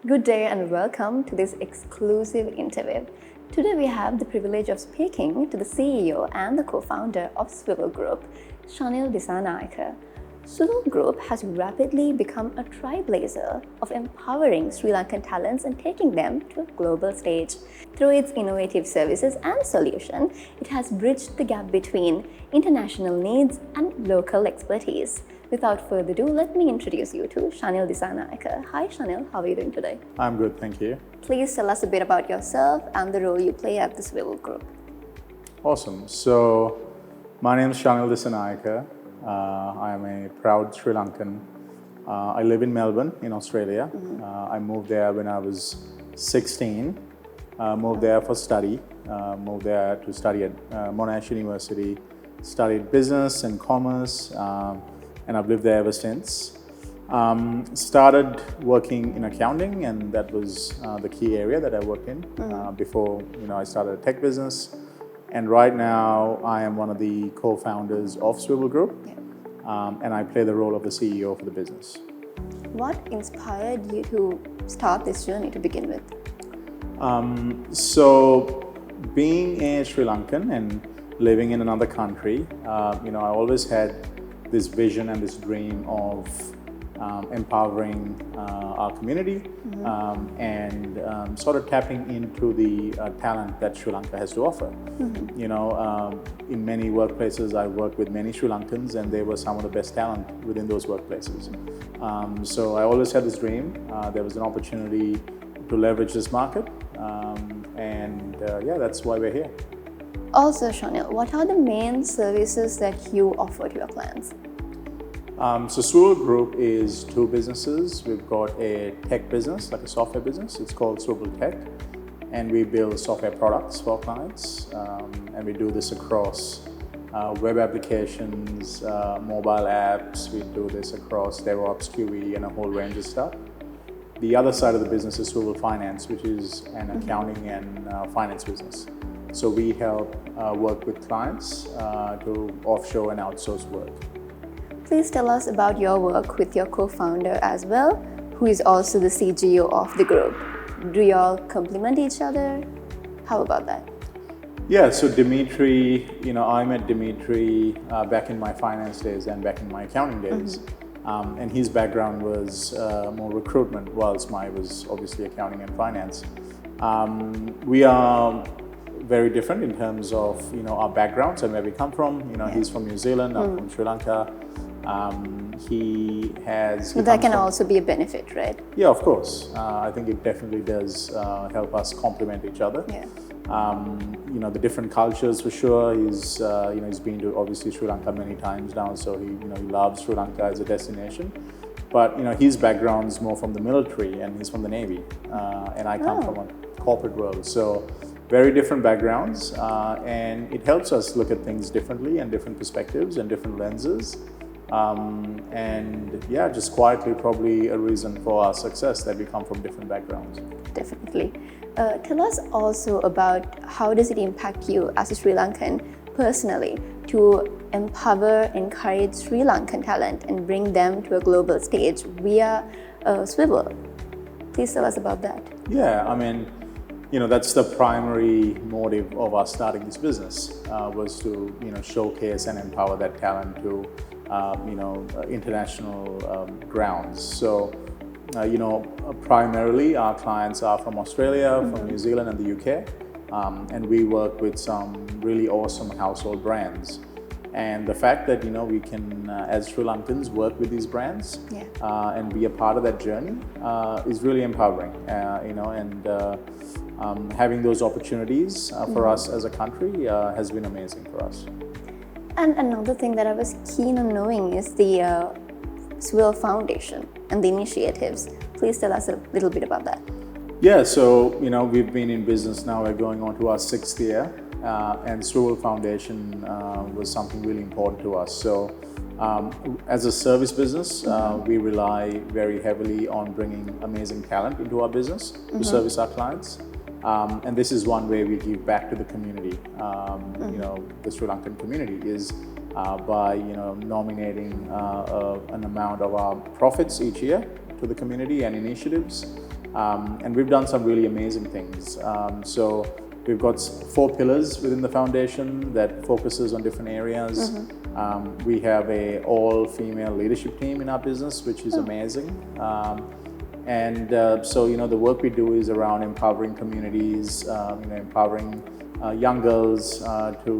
Good day and welcome to this exclusive interview. Today we have the privilege of speaking to the CEO and the co-founder of Swivel Group, Shanil Dissanayake. Swivel Group has rapidly become a trailblazer of empowering Sri Lankan talents and taking them to a global stage. Through its innovative services and solution, it has bridged the gap between international needs and local expertise. Without further ado, let me introduce you to Shanil Dissanayake. Hi Shanil, how are you doing today? I'm good, thank you. Please tell us a bit about yourself and the role you play at the Swivel Group. Awesome. So, my name is Shanil Dissanayake. I am a proud Sri Lankan. I live in Melbourne, in Australia. I moved there when I was 16. Moved there for study. Moved there to study at Monash University. Studied business and commerce, and I've lived there ever since. Started working in accounting, and that was the key area that I worked in before I started a tech business. And right now, I am one of the co-founders of Swivel Group, and I play the role of the CEO for the business. What inspired you to start this journey to begin with? So, being a Sri Lankan and living in another country, I always had this vision and this dream of empowering our community and sort of tapping into the talent that Sri Lanka has to offer. In many workplaces, I worked with many Sri Lankans, and they were some of the best talent within those workplaces. So I always had this dream. There was an opportunity to leverage this market, and that's why we're here. Also, Shanil, what are the main services that you offer to your clients? So Swivel Group is two businesses. We've got a tech business, like a software business. It's called Swivel Tech, and we build software products for clients. And we do this across web applications, mobile apps. We do this across DevOps, QE, and a whole range of stuff. The other side of the business is Swivel Finance, which is an accounting and finance business. So we help work with clients to offshore and outsource work. Please tell us about your work with your co-founder as well, who is also the CGO of the group. Do you all complement each other? How about that? Yeah, so Dimitri, I met Dimitri back in my finance days and back in my accounting days. And his background was more recruitment, whilst mine was obviously accounting and finance. We are very different in terms of our backgrounds and where we come from. He's from New Zealand, I'm from Sri Lanka. But that can also be a benefit, right? Yeah, of course. I think it definitely does help us complement each other. Yeah. The different cultures for sure. He's been to obviously Sri Lanka many times now, so he loves Sri Lanka as a destination. But his background's more from the military, and he's from the Navy, and I come from a corporate world. So very different backgrounds, and it helps us look at things differently and different perspectives and different lenses. Just quietly probably a reason for our success that we come from different backgrounds. Definitely. Tell us also about how does it impact you as a Sri Lankan personally to empower, encourage Sri Lankan talent and bring them to a global stage via Swivel. Please tell us about that. Yeah, that's the primary motive of us starting this business, was to showcase and empower that talent to international grounds. So primarily our clients are from Australia, from New Zealand and the UK, and we work with some really awesome household brands. And the fact that we can, as Sri Lankans, work with these brands and be a part of that journey is really empowering. Having those opportunities for us as a country has been amazing for us. And another thing that I was keen on knowing is the Swivel Foundation and the initiatives. Please tell us a little bit about that. Yeah, so we've been in business now. We're going on to our 6th year, and Swivel Foundation was something really important to us. So, as a service business, we rely very heavily on bringing amazing talent into our business to service our clients. And this is one way we give back to the community. The Sri Lankan community is by nominating an amount of our profits each year to the community and initiatives. And we've done some really amazing things. So we've got 4 pillars within the foundation that focuses on different areas. We have a all-female leadership team in our business, which is amazing. So the work we do is around empowering communities, empowering young girls to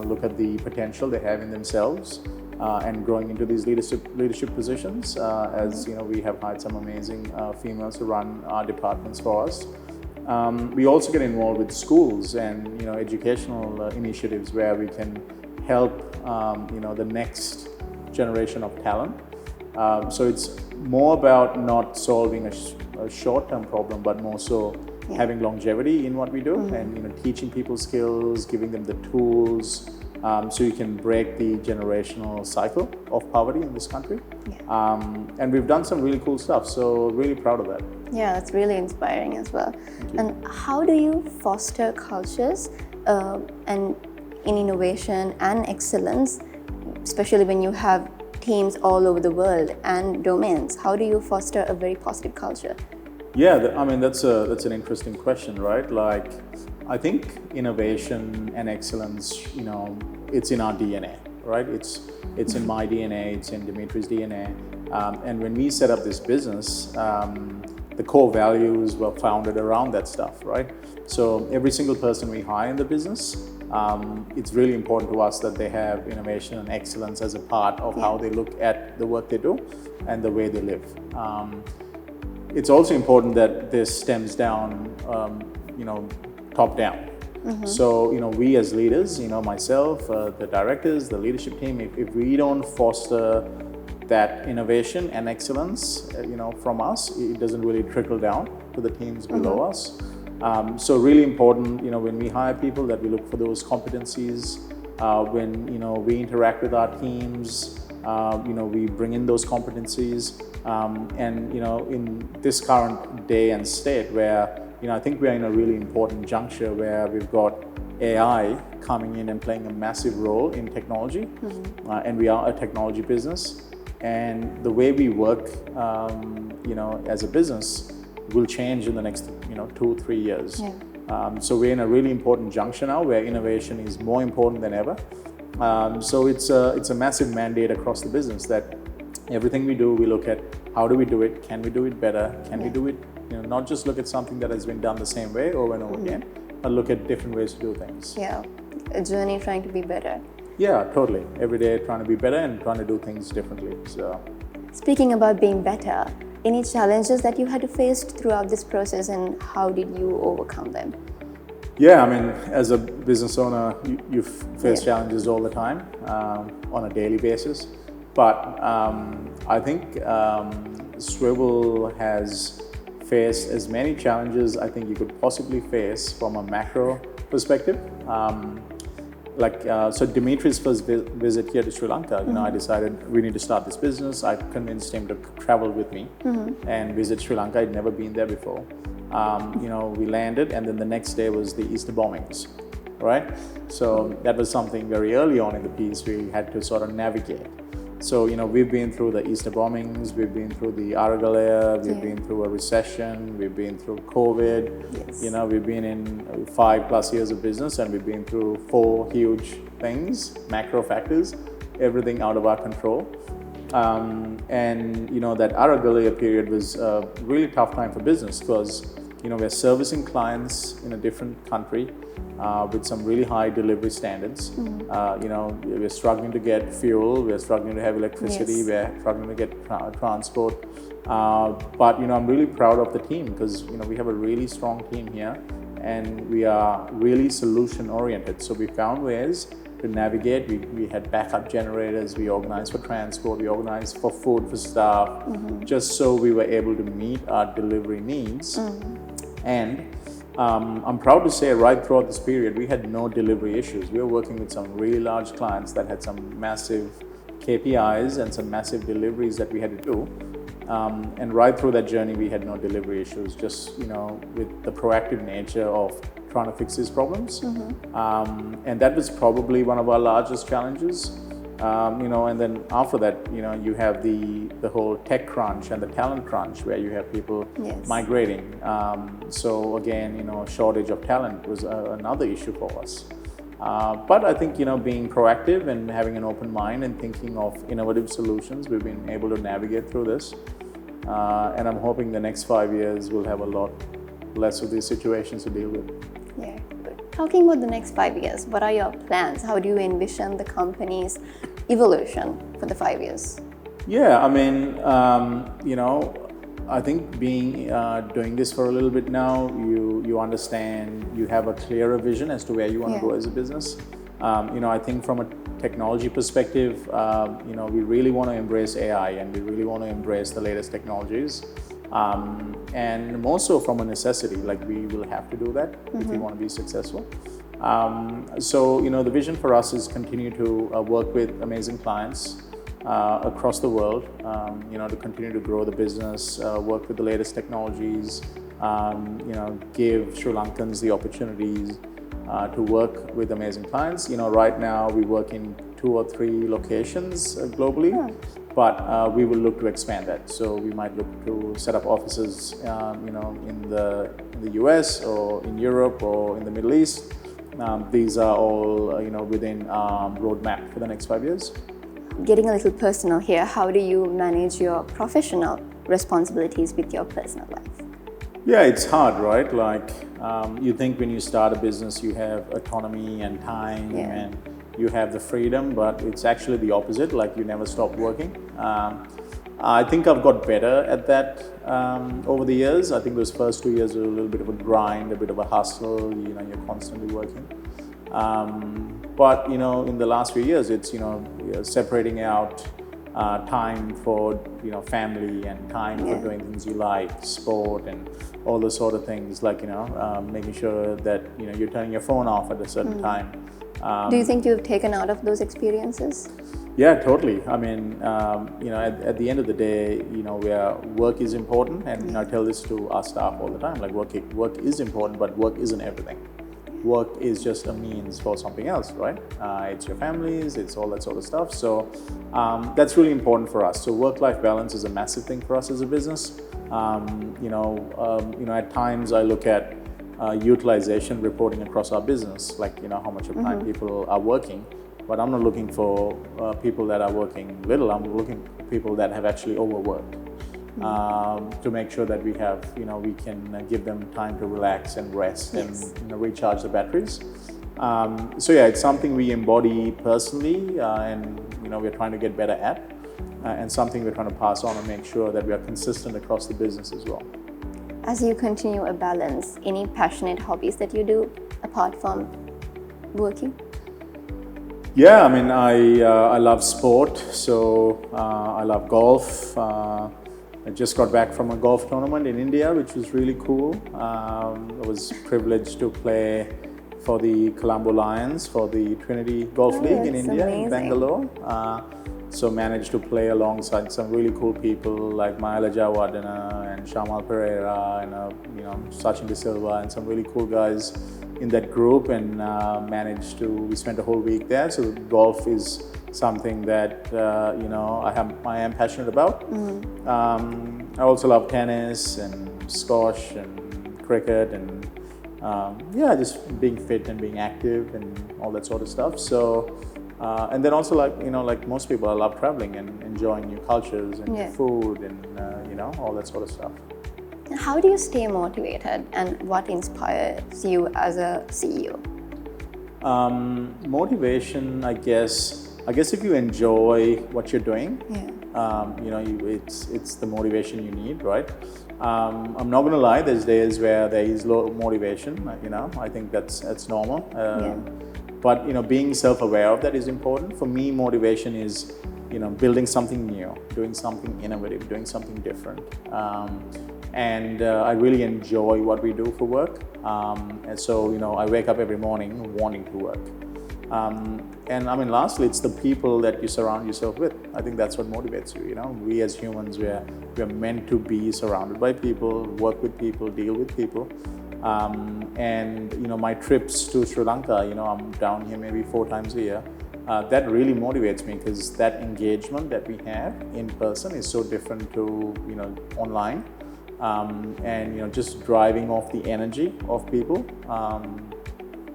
look at the potential they have in themselves and growing into these leadership positions. As we have hired some amazing females to run our departments for us. We also get involved with schools and educational initiatives where we can help the next generation of talent. So it's more about not solving a short-term problem, but more so having longevity in what we do, and teaching people skills, giving them the tools, so you can break the generational cycle of poverty in this country. And we've done some really cool stuff, so really proud of that. Yeah, that's really inspiring as well. And how do you foster cultures and in innovation and excellence, especially when you have teams all over the world and domains? How do you foster a very positive culture? Yeah, that's an interesting question, right? Like, I think innovation and excellence, it's in our DNA, right? It's in my DNA, it's in Dimitri's DNA. And when we set up this business, the core values were founded around that stuff, right? So every single person we hire in the business, it's really important to us that they have innovation and excellence as a part of how they look at the work they do and the way they live. It's also important that this stems down, top down. So, we as leaders, myself, the directors, the leadership team, if we don't foster that innovation and excellence, from us, it doesn't really trickle down to the teams below us. So really important, when we hire people, that we look for those competencies. When, we interact with our teams, we bring in those competencies. And, in this current day and state where, I think we're in a really important juncture where we've got AI coming in and playing a massive role in technology. And we are a technology business. And the way we work, as a business will change in the next, 2-3 years. So we're in a really important juncture now where innovation is more important than ever. So it's a massive mandate across the business that everything we do, we look at how do we do it, can we do it better, can we do it, not just look at something that has been done the same way over and over again, but look at different ways to do things. Yeah, a journey trying to be better. Yeah, totally. Every day trying to be better and trying to do things differently. So, speaking about being better, any challenges that you had to face throughout this process and how did you overcome them? Yeah, as a business owner, you face challenges all the time on a daily basis. But I think Swivel has faced as many challenges I think you could possibly face from a macro perspective. So Dimitri's first visit here to Sri Lanka, I decided we need to start this business. I convinced him to travel with me and visit Sri Lanka. I'd never been there before. We landed, and then the next day was the Easter bombings, right? So that was something very early on in the piece we had to sort of navigate. So, we've been through the Easter bombings, we've been through the Aragalaya, we've been through a recession, we've been through COVID, we've been in 5+ years of business, and we've been through 4 huge things, macro factors, everything out of our control. That Aragalaya period was a really tough time for business because, we're servicing clients in a different country with some really high delivery standards. We're struggling to get fuel, we're struggling to have electricity, we're struggling to get transport. But, I'm really proud of the team because, we have a really strong team here and we are really solution oriented. So we found ways to navigate. We had backup generators, we organized for transport, we organized for food for staff, just so we were able to meet our delivery needs. And I'm proud to say right throughout this period, we had no delivery issues. We were working with some really large clients that had some massive KPIs and some massive deliveries that we had to do. And right through that journey, we had no delivery issues, just, with the proactive nature of trying to fix these problems. And that was probably one of our largest challenges. And then after that, you have the whole tech crunch and the talent crunch where you have people migrating. So again, shortage of talent was another issue for us. But I think, being proactive and having an open mind and thinking of innovative solutions, we've been able to navigate through this. And I'm hoping the next 5 years we'll have a lot less of these situations to deal with. Yeah. Talking about the next 5 years, what are your plans? How do you envision the company's evolution for the 5 years? Yeah, I mean, I think doing this for a little bit now, you understand, you have a clearer vision as to where you want to go as a business. I think from a technology perspective, we really want to embrace AI and we really want to embrace the latest technologies. And more so from a necessity, like we will have to do that if we want to be successful. So, the vision for us is continue to work with amazing clients across the world, to continue to grow the business, work with the latest technologies, give Sri Lankans the opportunities to work with amazing clients. Right now we work in 2 or 3 locations globally, but we will look to expand that. So we might look to set up offices, in the US or in Europe or in the Middle East. These are all, within roadmap for the next 5 years. Getting a little personal here, how do you manage your professional responsibilities with your personal life? Yeah, it's hard, right? Like you think when you start a business, you have autonomy and time and you have the freedom, but it's actually the opposite. Like you never stop working. I think I've got better at that over the years. I think those first 2 years were a little bit of a grind, a bit of a hustle. You're constantly working. But in the last few years, it's separating out time for family and time for doing things you like, sport and all those sort of things. Like making sure that you're turning your phone off at a certain time. Do you think you've taken out of those experiences? Yeah, totally. I mean, at the end of the day, where work is important, and I tell this to our staff all the time. Like work is important, but work isn't everything. Work is just a means for something else, right? It's your families, it's all that sort of stuff. So that's really important for us. So work-life balance is a massive thing for us as a business. At times I look at utilization reporting across our business, like how much of time people are working. But I'm not looking for people that are working little. I'm looking for people that have actually overworked. To make sure that we have, we can give them time to relax and rest and recharge the batteries. So yeah, it's something we embody personally, and we're trying to get better at, and something we're trying to pass on and make sure that we are consistent across the business as well. As you continue a balance, any passionate hobbies that you do apart from working? Yeah, I mean, I love sport, so I love golf. I just got back from a golf tournament in India, which was really cool. I was privileged to play for the Colombo Lions for the Trinity Golf League in India, in Bangalore. So managed to play alongside some really cool people like Maila Jawardena and Shamal Pereira and Sachin De Silva and some really cool guys in that group, and we spent a whole week there. So golf is something that I am passionate about. I also love tennis and squash and cricket and just being fit and being active and all that sort of stuff. So and then also like most people, I love traveling and enjoying new cultures and food and all that sort of stuff. How do you stay motivated, and what inspires you as a CEO? Motivation, I guess if you enjoy what you're doing, it's the motivation you need, right? I'm not gonna lie, there's days where there is low motivation, I think that's normal. But being self-aware of that is important. For me, motivation is building something new, doing something innovative, doing something different. And I really enjoy what we do for work. And so, I wake up every morning wanting to work. And I mean, lastly, it's the people that you surround yourself with. I think that's what motivates you. We as humans, we're meant to be surrounded by people, work with people, deal with people. And my trips to Sri Lanka, I'm down here maybe 4 times a year. that really motivates me because that engagement that we have in person is so different to online, and just driving off the energy of people.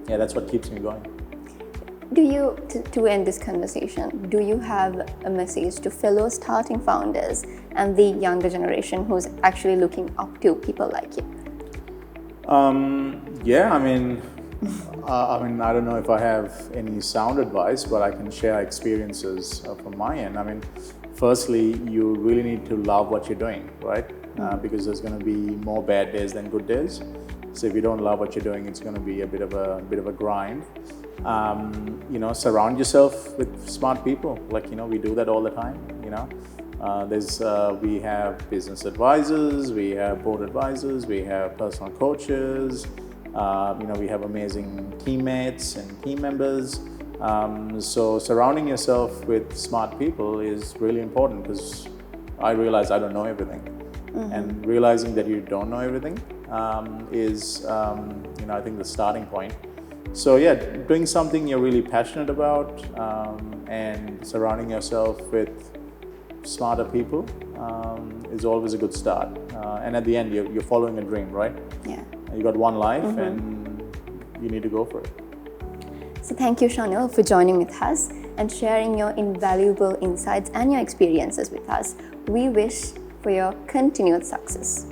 Yeah, that's what keeps me going. Do you, to end this conversation, do you have a message to fellow starting founders and the younger generation who's actually looking up to people like you? Yeah, I mean, I don't know if I have any sound advice, but I can share experiences from my end. I mean, firstly, you really need to love what you're doing, right? Because there's going to be more bad days than good days. So if you don't love what you're doing, it's going to be a bit of a grind. Surround yourself with smart people. We do that all the time. We have business advisors, we have board advisors, we have personal coaches. We have amazing teammates and team members. So surrounding yourself with smart people is really important because I realize I don't know everything. And realizing that you don't know everything is, I think, the starting point. So yeah, doing something you're really passionate about and surrounding yourself with smarter people is always a good start. And at the end, you're following a dream, right? Yeah. You got one life and you need to go for it. So thank you, Shanil, for joining with us and sharing your invaluable insights and your experiences with us. We wish for your continued success.